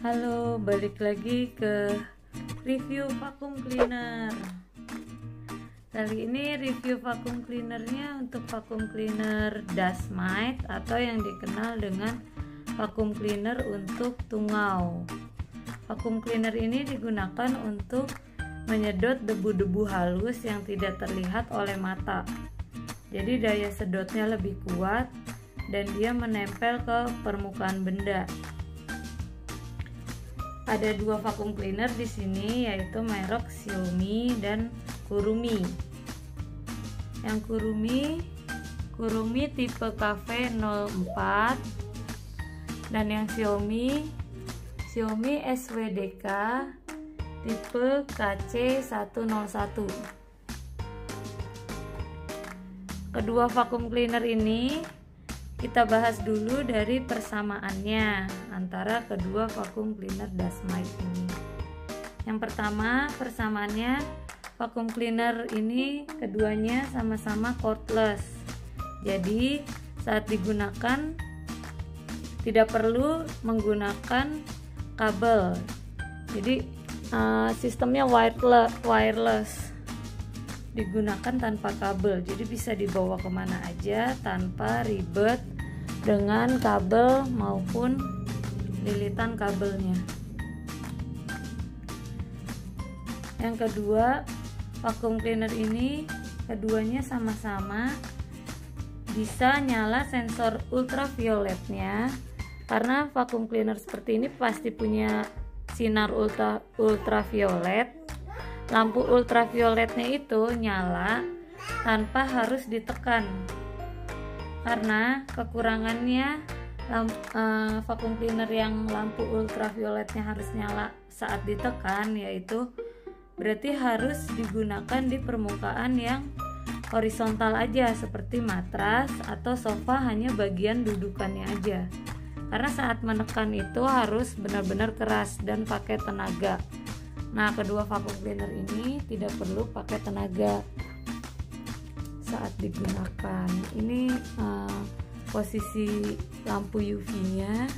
Halo, balik lagi ke review vacuum cleaner. Kali ini review vacuum cleanernya untuk vacuum cleaner dust mite atau yang dikenal dengan vacuum cleaner untuk tungau. Vacuum cleaner ini digunakan untuk menyedot debu-debu halus yang tidak terlihat oleh mata. Jadi daya sedotnya lebih kuat dan dia menempel ke permukaan benda. Ada dua vacuum cleaner di sini, yaitu merek Xiaomi dan Kurumi. Yang Kurumi tipe KV04 dan yang Xiaomi SWDK tipe KC101. Kedua vacuum cleaner ini kita bahas dulu dari persamaannya antara kedua vacuum cleaner dust mite ini. Yang pertama, persamaannya vacuum cleaner ini keduanya sama-sama cordless. Jadi saat digunakan tidak perlu menggunakan kabel. Jadi sistemnya wireless. Digunakan tanpa kabel, jadi bisa dibawa kemana aja tanpa ribet dengan kabel maupun lilitan kabelnya. Yang kedua, vacuum cleaner ini keduanya sama-sama bisa nyala sensor ultravioletnya, karena vacuum cleaner seperti ini pasti punya sinar ultraviolet. Lampu ultravioletnya itu nyala tanpa harus ditekan, karena kekurangannya vacuum cleaner yang lampu ultravioletnya harus nyala saat ditekan, yaitu berarti harus digunakan di permukaan yang horizontal aja seperti matras atau sofa, hanya bagian dudukannya aja, karena saat menekan itu harus benar-benar keras dan pakai tenaga. Nah, kedua vacuum cleaner ini tidak perlu pakai tenaga saat digunakan. Ini posisi lampu UV-nya,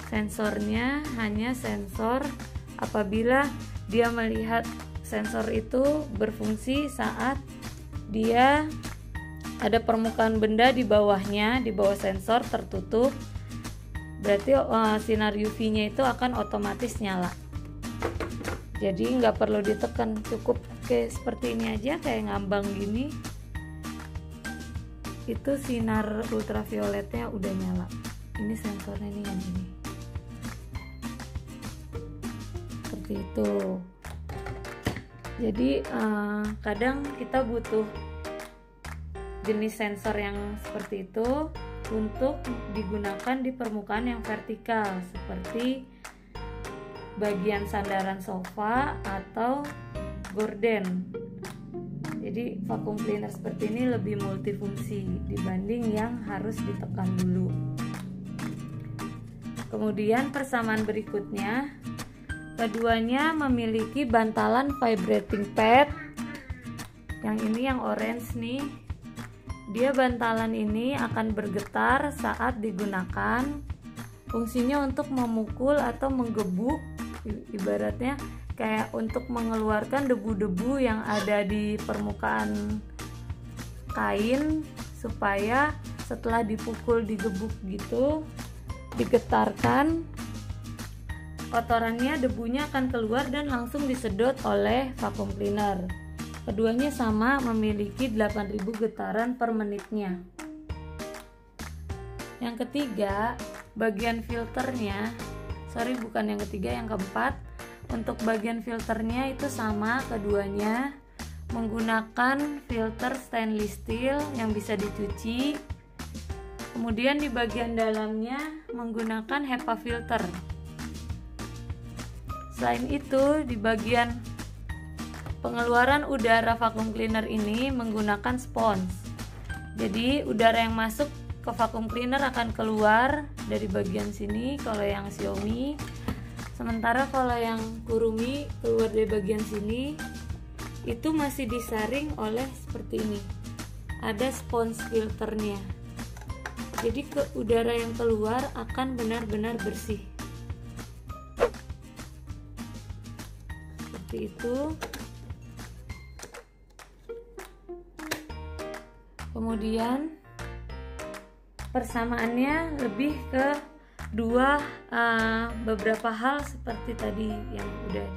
sensornya hanya sensor apabila dia melihat sensor itu berfungsi saat dia ada permukaan benda di bawahnya, di bawah sensor tertutup, berarti sinar UV-nya itu akan otomatis nyala. Jadi nggak perlu ditekan, cukup kayak seperti ini aja, kayak ngambang gini, itu sinar ultravioletnya udah nyala. Ini sensornya nih, yang ini seperti itu. Jadi kadang kita butuh jenis sensor yang seperti itu untuk digunakan di permukaan yang vertikal seperti bagian sandaran sofa atau gorden. Jadi vacuum cleaner seperti ini lebih multifungsi dibanding yang harus ditekan dulu. Kemudian persamaan berikutnya, keduanya memiliki bantalan vibrating pad. Yang ini yang orange nih, dia bantalan ini akan bergetar saat digunakan. Fungsinya untuk memukul atau menggebuk, ibaratnya kayak untuk mengeluarkan debu-debu yang ada di permukaan kain, supaya setelah dipukul, digebuk gitu, digetarkan, kotorannya, debunya akan keluar dan langsung disedot oleh vacuum cleaner. Keduanya sama memiliki 8000 getaran per menitnya. Yang ketiga, bagian filternya, yang keempat, untuk bagian filternya itu sama keduanya, menggunakan filter stainless steel yang bisa dicuci. Kemudian di bagian dalamnya menggunakan HEPA filter. Selain itu, di bagian pengeluaran udara vacuum cleaner ini menggunakan spons. Jadi udara yang masuk ke vacuum cleaner akan keluar dari bagian sini kalau yang Xiaomi, sementara kalau yang Kurumi keluar dari bagian sini. Itu masih disaring oleh seperti ini, ada spons filternya. Jadi udara yang keluar akan benar-benar bersih. seperti itu. Kemudian persamaannya lebih ke beberapa hal seperti tadi yang udah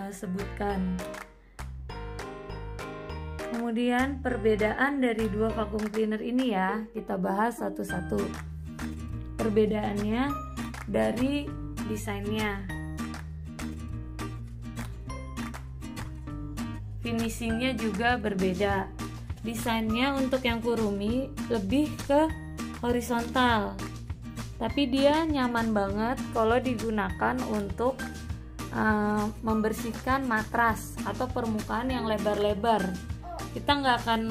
disebutkan. Kemudian perbedaan dari dua vacuum cleaner ini ya, kita bahas satu-satu. Perbedaannya dari desainnya, finishingnya juga berbeda. Desainnya untuk yang Kurumi lebih ke horizontal, tapi dia nyaman banget kalau digunakan untuk membersihkan matras atau permukaan yang lebar-lebar. Kita nggak akan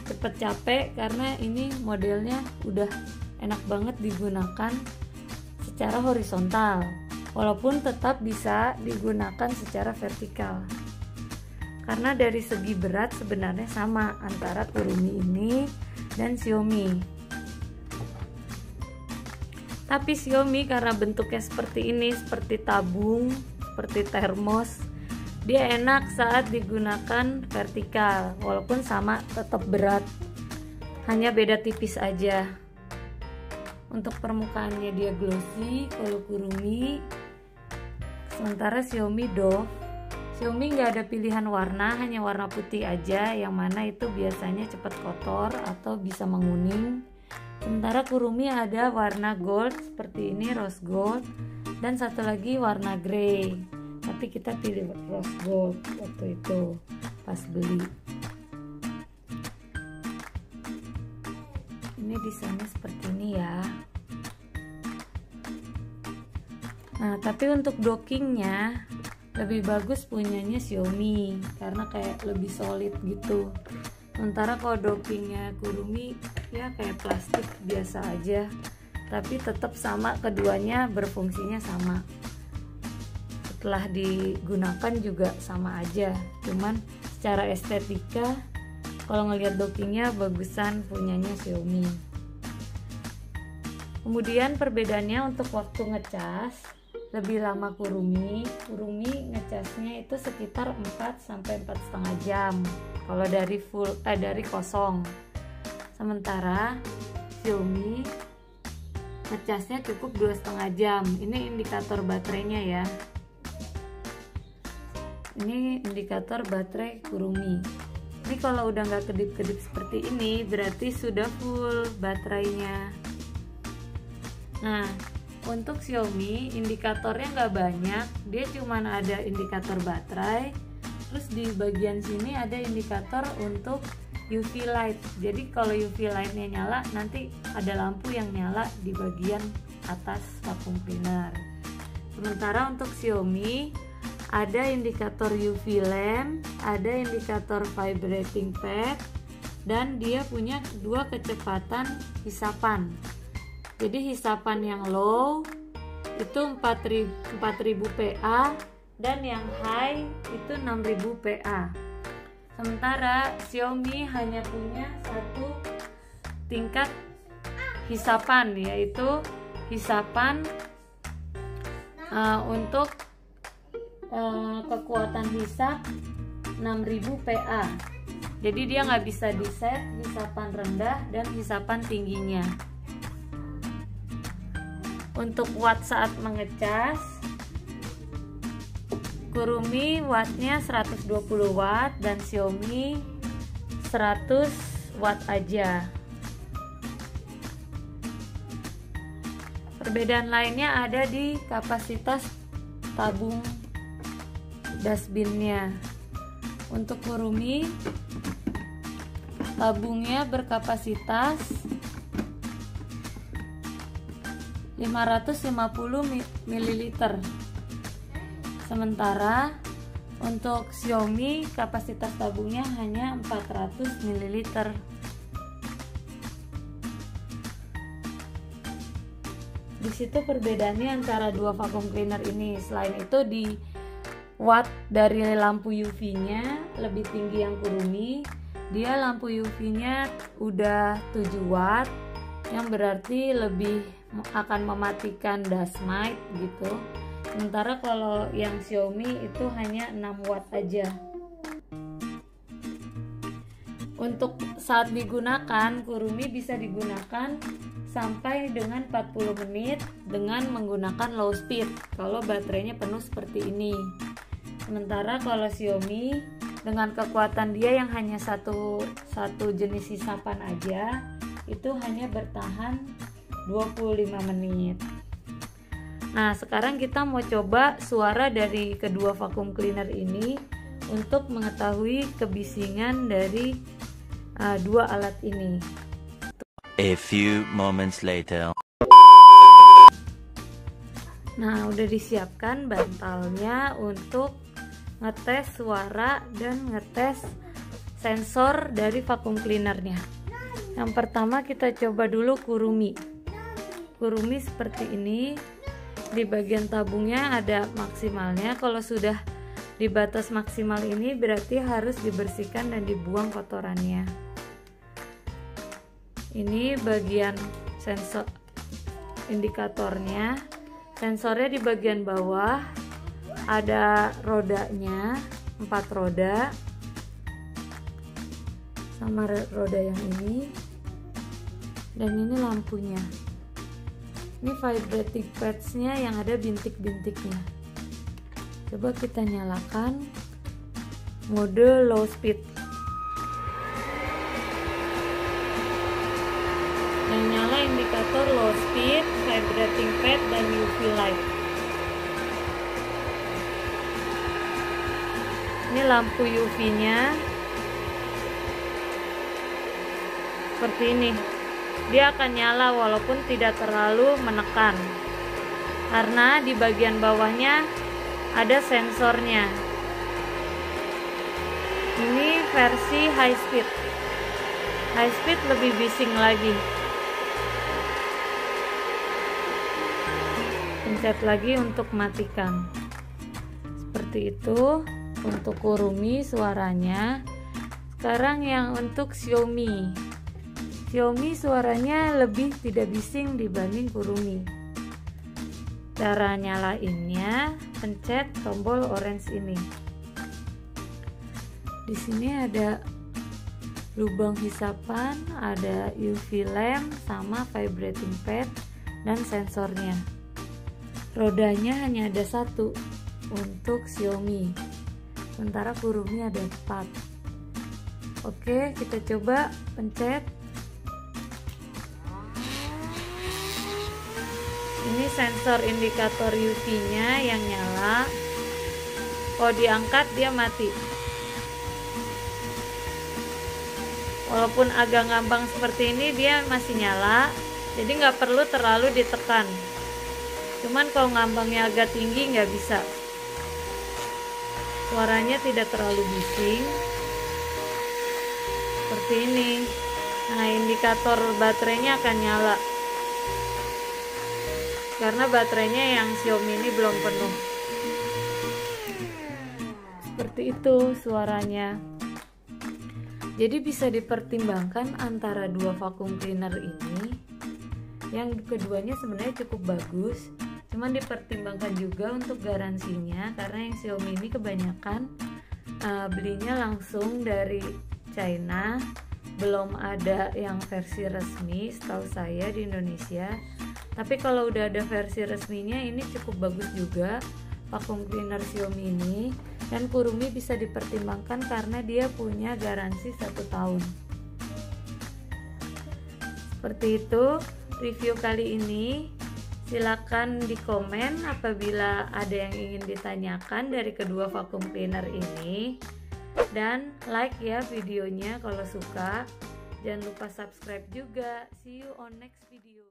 cepet capek karena ini modelnya udah enak banget digunakan secara horizontal, walaupun tetap bisa digunakan secara vertikal. Karena dari segi berat sebenarnya sama antara Kurumi ini dan Xiaomi. Tapi Xiaomi karena bentuknya seperti ini, seperti tabung, seperti termos, dia enak saat digunakan vertikal, walaupun sama tetap berat, hanya beda tipis aja. Untuk permukaannya dia glossy kalau Kurumi, sementara Xiaomi doff. Xiaomi nggak ada pilihan warna, hanya warna putih aja, yang mana itu biasanya cepat kotor atau bisa menguning. Sementara Kurumi ada warna gold seperti ini, rose gold, dan satu lagi warna grey. Tapi kita pilih rose gold waktu itu pas beli. Ini desainnya seperti ini ya. Nah, tapi untuk dockingnya lebih bagus punyanya Xiaomi karena kayak lebih solid gitu. Sementara kalau dockingnya Kurumi ya kayak plastik biasa aja, tapi tetap sama, keduanya berfungsinya sama. Setelah digunakan juga sama aja, cuman secara estetika kalau ngelihat dockingnya bagusan punyanya Xiaomi. Kemudian perbedaannya untuk waktu ngecas, lebih lama Kurumi ngecasnya itu sekitar 4 sampai 4,5 jam kalau dari dari kosong. Sementara Xiaomi ngecasnya cukup 2,5 jam. Ini indikator baterainya ya. Ini indikator baterai Kurumi. Ini kalau udah nggak kedip-kedip seperti ini berarti sudah full baterainya. Nah, untuk Xiaomi indikatornya nggak banyak, dia cuman ada indikator baterai, terus di bagian sini ada indikator untuk UV light. Jadi kalau UV lightnya nyala, nanti ada lampu yang nyala di bagian atas vacuum cleaner. Sementara untuk Xiaomi ada indikator UV lamp, ada indikator vibrating pad, dan dia punya dua kecepatan hisapan. Jadi hisapan yang low itu 4000 PA dan yang high itu 6000 PA. Sementara Xiaomi hanya punya satu tingkat hisapan, yaitu hisapan untuk kekuatan hisap 6000 PA. Jadi dia nggak bisa di set hisapan rendah dan hisapan tingginya. Untuk watt saat mengecas, Kurumi wattnya 120 watt dan Xiaomi 100 watt aja. Perbedaan lainnya ada di kapasitas tabung dustbinnya. Untuk Kurumi tabungnya berkapasitas 550 ml. Sementara untuk Xiaomi kapasitas tabungnya hanya 400 ml. Di situ perbedaannya antara dua vacuum cleaner ini. Selain itu di watt dari lampu UV-nya lebih tinggi yang Kurumi. Dia lampu UV-nya udah 7 watt, yang berarti lebih akan mematikan dust mite gitu. Sementara kalau yang Xiaomi itu hanya 6 watt aja. Untuk saat digunakan, Kurumi bisa digunakan sampai dengan 40 menit dengan menggunakan low speed kalau baterainya penuh seperti ini. Sementara kalau Xiaomi dengan kekuatan dia yang hanya satu jenis hisapan aja, itu hanya bertahan 25 menit. Nah, sekarang kita mau coba suara dari kedua vacuum cleaner ini untuk mengetahui kebisingan dari dua alat ini. A few moments later. Nah, udah disiapkan bantalnya untuk ngetes suara dan ngetes sensor dari vacuum cleanernya. Yang pertama kita coba dulu Kurumi. Kurumi seperti ini. Di bagian tabungnya ada maksimalnya. Kalau sudah di batas maksimal ini berarti harus dibersihkan dan dibuang kotorannya. Ini bagian sensor indikatornya. Sensornya di bagian bawah ada rodanya, 4 roda sama roda yang ini, dan ini lampunya. Ini vibrating pads-nya yang ada bintik-bintiknya. Coba kita nyalakan mode low speed. Yang nyala indikator low speed, vibrating pad, dan UV light. Ini lampu UV-nya seperti ini. Dia akan nyala walaupun tidak terlalu menekan, karena di bagian bawahnya ada sensornya. Ini versi high speed. High speed lebih bising lagi. Pencet lagi untuk matikan. Seperti itu untuk Kurumi suaranya. Sekarang yang untuk Xiaomi. Xiaomi suaranya lebih tidak bising dibanding Kurumi. Cara nyalainnya, pencet tombol orange ini. Di sini ada lubang hisapan, ada UV lamp sama vibrating pad dan sensornya. Rodanya hanya ada 1 untuk Xiaomi, sementara Kurumi ada 4. Oke, kita coba pencet. Ini sensor indikator UV-nya yang nyala. Kalau diangkat dia mati. Walaupun agak ngambang seperti ini, dia masih nyala. Jadi nggak perlu terlalu ditekan. Cuman kalau ngambangnya agak tinggi nggak bisa. Suaranya tidak terlalu bising. Seperti ini. Nah, indikator baterainya akan nyala. Karena baterainya yang Xiaomi ini belum penuh. Seperti itu suaranya. Jadi bisa dipertimbangkan antara dua vacuum cleaner ini. Yang keduanya sebenarnya cukup bagus. Cuman dipertimbangkan juga untuk garansinya, karena yang Xiaomi ini kebanyakan belinya langsung dari China. Belum ada yang versi resmi setahu saya di Indonesia. Tapi kalau udah ada versi resminya, ini cukup bagus juga vacuum cleaner Xiaomi ini. Dan Kurumi bisa dipertimbangkan karena dia punya garansi 1 tahun. Seperti itu review kali ini. Silakan di komen apabila ada yang ingin ditanyakan dari kedua vacuum cleaner ini. Dan like ya videonya kalau suka. Jangan lupa subscribe juga. See you on next video.